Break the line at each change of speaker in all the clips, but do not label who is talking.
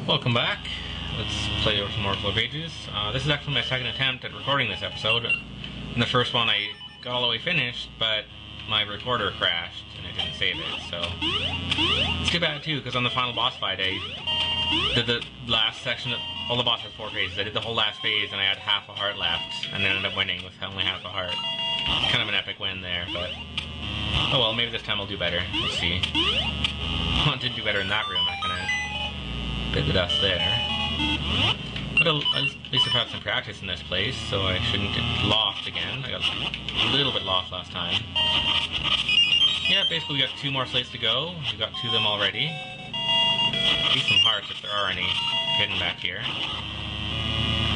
Welcome back. Let's play over some more Flow Pages. This is actually my second attempt at recording this episode. In the first one I got all the way finished, but my recorder crashed and I didn't save it, so... It's too bad too, because on the final boss fight I did the last section of... All the boss has 4 phases. I did the whole last phase and I had half a heart left, and then ended up winning with only half a heart. It's kind of an epic win there, but... Oh well, maybe this time I'll do better. Let's see. I did do better in that room. I kind of bit the dust there. But at least I've had some practice in this place, so I shouldn't get lost again. I got a little bit lost last time. Yeah, basically we got 2 more slates to go. We got 2 of them already. Maybe some hearts if there are any hidden back here.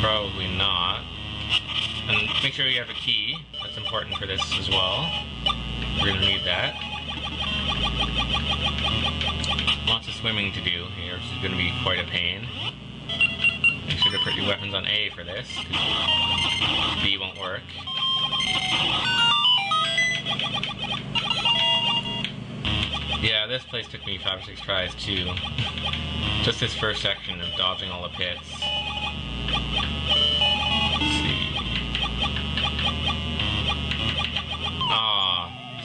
Probably not. And make sure you have a key. That's important for this as well. We're gonna need that. Lots of swimming to do here, which is gonna be quite a pain. Make sure to put your weapons on A for this, because B won't work. Yeah, this place took me 5 or 6 tries too. Just this first section of dodging all the pits. Let's see.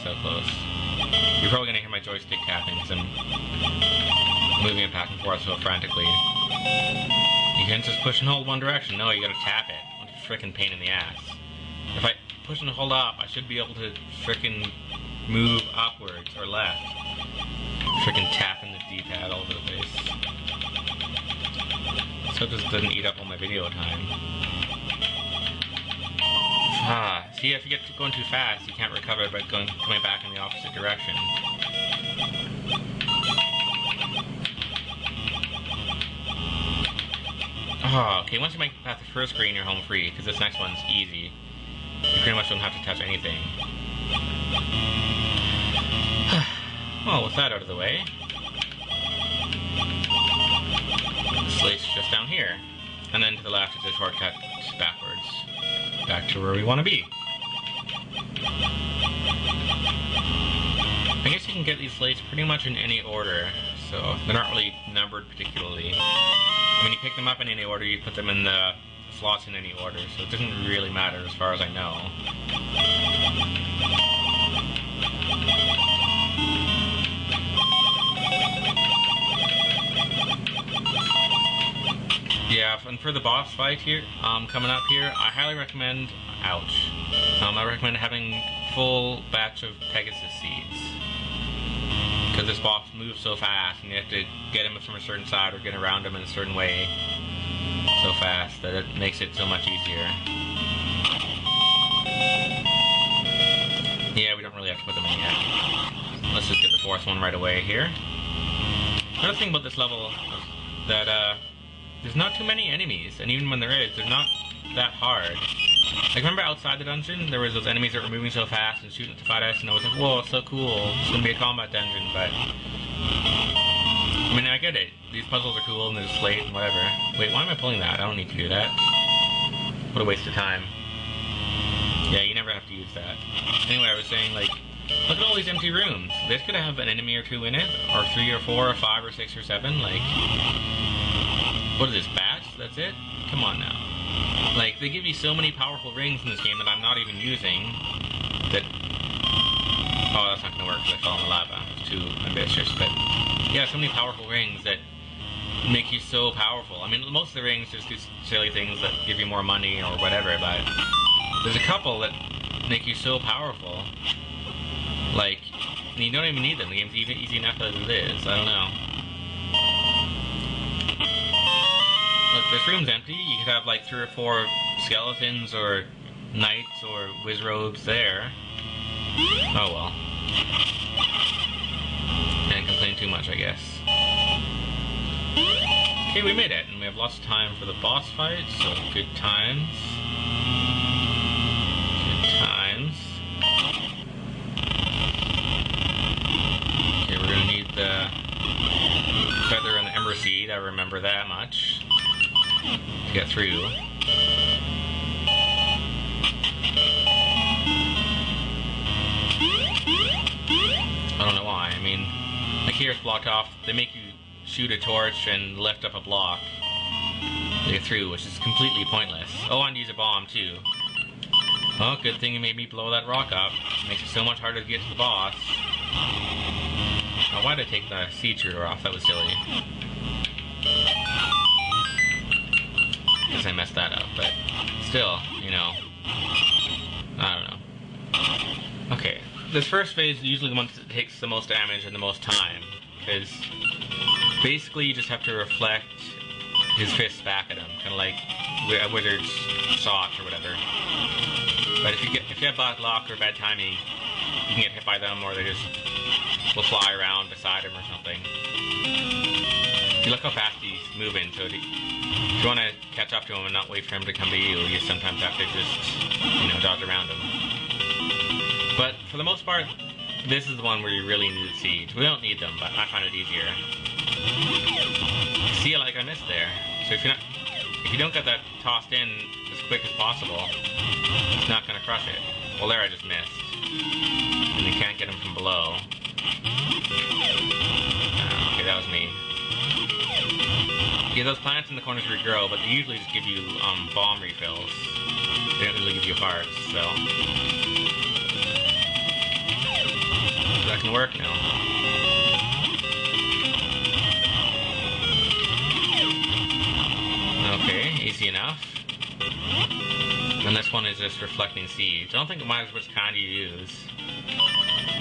So close. You're probably gonna hear my joystick tapping because I'm moving it back and forth so frantically. You can't just push and hold one direction. No, you gotta tap it. What a frickin' pain in the ass. If I push and hold up, I should be able to frickin' move upwards or left. Frickin' tapping the D-pad all over the place. So this doesn't eat up all my video time. See, if you get going too fast, you can't recover by coming back in the opposite direction. Okay, once you make it past the first screen, you're home free, because this next one's easy. You pretty much don't have to touch anything. Well, with that out of the way, the slate's just down here. And then to the left is a shortcut backwards. Back to where we want to be. I guess you can get these slates pretty much in any order, so they're not really numbered particularly. When you pick them up in any order, you put them in the slots in any order, so it doesn't really matter as far as I know. Yeah, and for the boss fight here, coming up here, I highly recommend, ouch, I recommend having full batch of Pegasus seeds. Because this boss moves so fast, and you have to get him from a certain side or get around him in a certain way so fast that it makes it so much easier. Yeah, we don't really have to put them in yet. Let's just get the 4th one right away here. Another thing about this level is that, there's not too many enemies, and even when there is, they're not that hard. Like, remember outside the dungeon, there was those enemies that were moving so fast and shooting to fight us, and I was like, whoa, it's so cool, it's gonna be a combat dungeon, but... I mean, I get it. These puzzles are cool, and there's a slate and whatever. Wait, why am I pulling that? I don't need to do that. What a waste of time. Yeah, you never have to use that. Anyway, I was saying, like, look at all these empty rooms. This could have an enemy or 2 in it, or 3 or 4 or 5 or 6 or 7, like... What is this, bats? That's it? Come on now. Like, they give you so many powerful rings in this game that I'm not even using, that... Oh, that's not gonna work because I fell in the lava. It's too ambitious, but... Yeah, so many powerful rings that make you so powerful. I mean, most of the rings just do silly things that give you more money or whatever, but... There's a couple that make you so powerful. Like, you don't even need them. The game's easy enough as it is. I don't know. Look, this room's empty. You could have like 3 or 4 skeletons or knights or wizrobes there. Oh well. Can't complain too much, I guess. Okay, we made it, and we have lots of time for the boss fight, so good times. Good times. Okay, we're gonna need the feather and the ember seed, I remember that much. To get through. I don't know why. I mean, like here it's blocked off. They make you shoot a torch and lift up a block to get through, which is completely pointless. Oh, and use a bomb too. Oh, good thing you made me blow that rock up. Makes it so much harder to get to the boss. Now, why did I take the seed shooter off? That was silly. Guess I messed that up, but still, you know, I don't know. Okay, this first phase is usually the one that takes the most damage and the most time, because basically you just have to reflect his fists back at him, kind of like a wizard's shot or whatever. But if you have bad luck or bad timing, you can get hit by them, or they just will fly around beside him or something. You look how fast he's moving, so if you want to catch up to him and not wait for him to come to you, you sometimes have to just, you know, dodge around him. But for the most part, this is the one where you really need the seeds. We don't need them, but I find it easier. See, like I missed there. So if you don't get that tossed in as quick as possible, it's not going to crush it. Well, there I just missed. And you can't get him from below. Okay, that was me. Yeah, those plants in the corners regrow, but they usually just give you bomb refills. They don't really give you hearts, so that can work now. Okay, easy enough. And this one is just reflecting seeds. I don't think it matters which kind you use.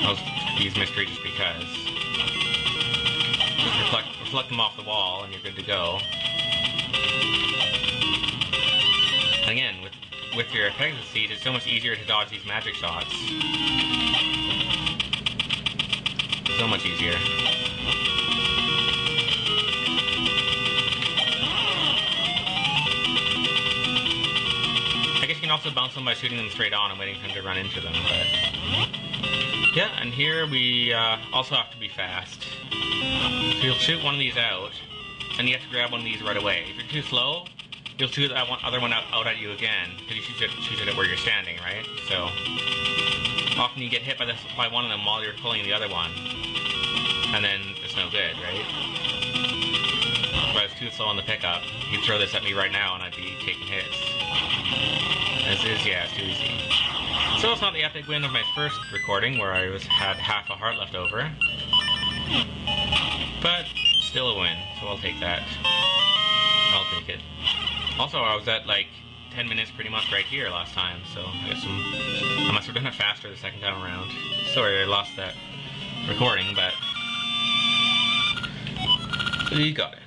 I'll use mystery just because. Just reflect them off the wall and you're good to go. Again, with your Pegasus seed, it's so much easier to dodge these magic shots. So much easier. I guess you can also bounce them by shooting them straight on and waiting for them to run into them, but yeah, and here we also have to be fast. So you'll shoot one of these out, and you have to grab one of these right away. If you're too slow, you'll shoot that other one out at you again, because you shoot it at where you're standing, right? So often you get hit by one of them while you're pulling the other one, and then it's no good, right? If I was too slow on the pickup, you'd throw this at me right now and I'd be taking hits. This is, yeah, it's too easy. So it's not the epic win of my first recording, where I had half a heart left over. But still a win, so I'll take that. I'll take it. Also, I was at like 10 minutes pretty much right here last time, so I must have done it faster the second time around. Sorry I lost that recording, but you got it.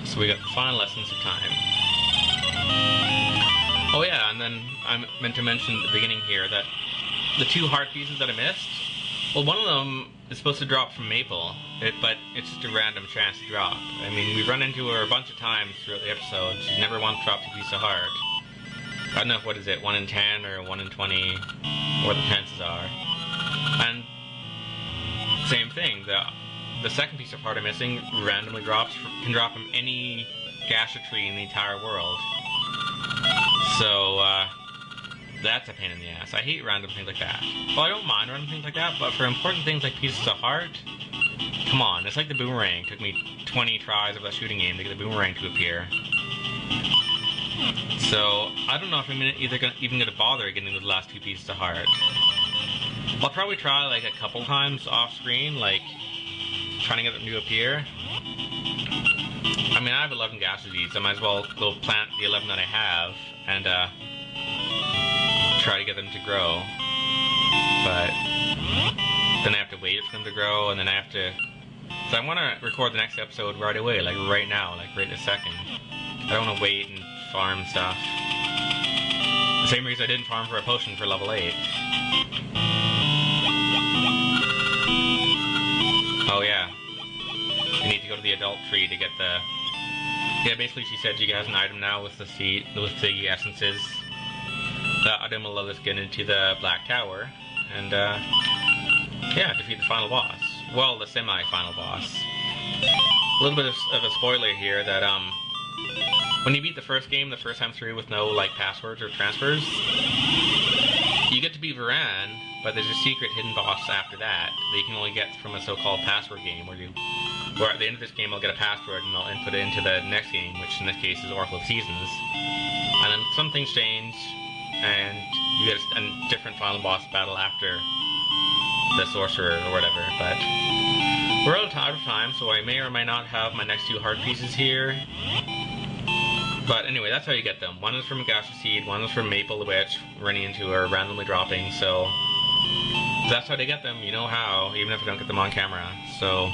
So we got the final lessons of time. Oh yeah, and then I meant to mention at the beginning here that the two heart pieces that I missed, well, one of them is supposed to drop from Maple, but it's just a random chance to drop. I mean, we've run into her a bunch of times throughout the episode. She's never once dropped a piece of heart. I don't know, what is it, 1 in 10 or 1 in 20, what the chances are. And same thing, the second piece of heart I'm missing randomly can drop from any gacha tree in the entire world. So, that's a pain in the ass. I hate random things like that. Well, I don't mind random things like that, but for important things like pieces of heart, come on, it's like the boomerang. It took me 20 tries of that shooting game to get the boomerang to appear. So, I don't know if I'm even going to bother getting those last two pieces of heart. I'll probably try like a couple times off screen, like trying to get them to appear. I mean, I have 11 gacha seeds, so I might as well go plant the 11 that I have and try to get them to grow. But then I have to wait for them to grow, and then I have to... So I want to record the next episode right away, like right now, like right this second. I don't want to wait and farm stuff. The same reason I didn't farm for a potion for level 8. Oh yeah. You need to go to the adult tree to get the... Yeah, basically she said you has an item now with the essences. The item will let us get into the Black Tower, and yeah, defeat the final boss. Well, the semi-final boss. A little bit of a spoiler here that when you beat the first game the first time through with no like passwords or transfers, you get to beat Varan, but there's a secret hidden boss after that you can only get from a so-called password game where you where at the end of this game I'll get a password and I'll input it into the next game, which in this case is Oracle of Seasons. And then some things change, and you get a different final boss battle after the sorcerer or whatever. But we're out of time, so I may or may not have my next 2 heart pieces here. But anyway, that's how you get them. One is from Gaseous Seed, one is from Maple the Witch, running into her, randomly dropping, so that's how they get them. You know how, even if I don't get them on camera. So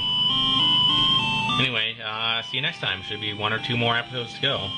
anyway, see you next time. Should be 1 or 2 more episodes to go.